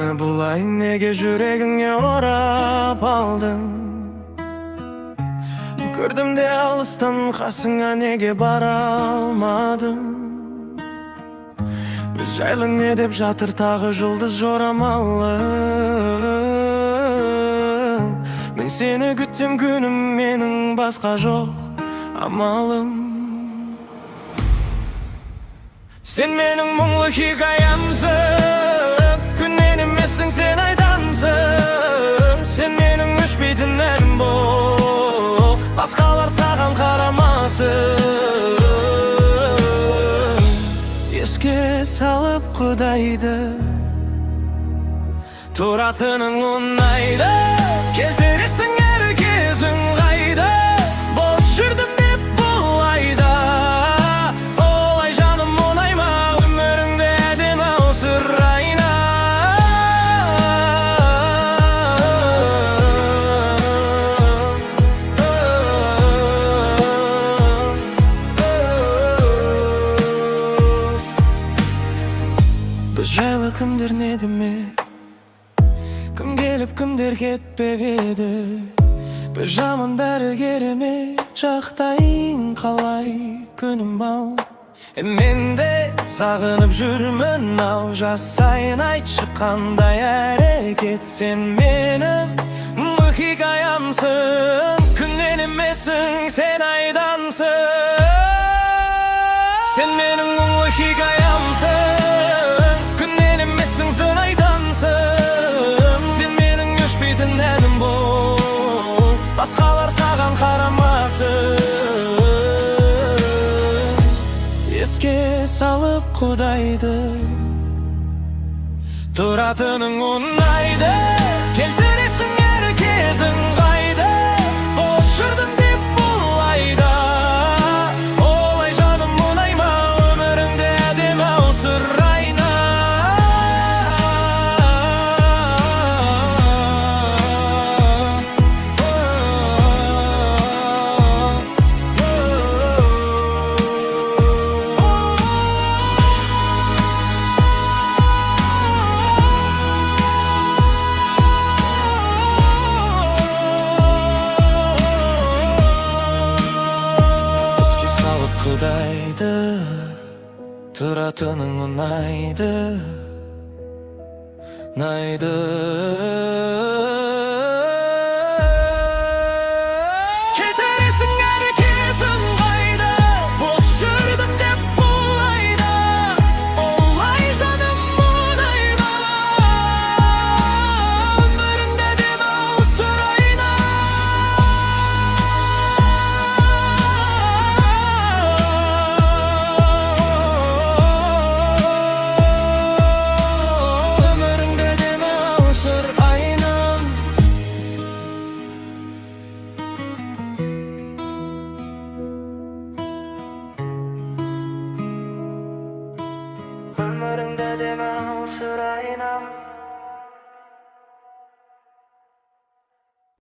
Мені бұлай неге жүрегіңе орап алдың? Көрдім де алыстан қасыңа неге бара алмадым? Біз жайлы не деп жатыр тағы жұлдыз жорамалы. Мен сені күттім күнім, менің басқа жоқ амалым. Сен менің мұңлы хикаямсың, күннен емессің, сен айдансың. Сен менің өшпейтін әнім бол, басқалар саған қарамасын. Еске салып құдайды, тұратының ұнайды. Келтіресің әр кезің қайда, бос жүрдім деп бұлайда. Олай жаным ұнайма, өміріңде әдемі ау сұрайна. Біз жайлы кімдер не демек, кім келіп кімдер кетпек еді. Біз жаман бәрі керемет, жақтайын қалай күнім ау. Мен де сағынып жүрмін ау, жасайын айтшы қандай әрекет. Сен менің мұңлы хикаямсың, күннен емессің, сен айдансың. Сен менің мұңлы хикаямсың, күннен емессің, сен айдансың. Сен менің өшпейтін әнім бол, басқалар саған қарамасын. Еске салып құдайды, тұратының ұнайды. Келтіресің әр кезің қайда, бос жүрдім деп бұлайда. Олай жаным ұнайма, өміріңде әдемі ау сұрайна. Құдайды, тұратының ұнайды, найды.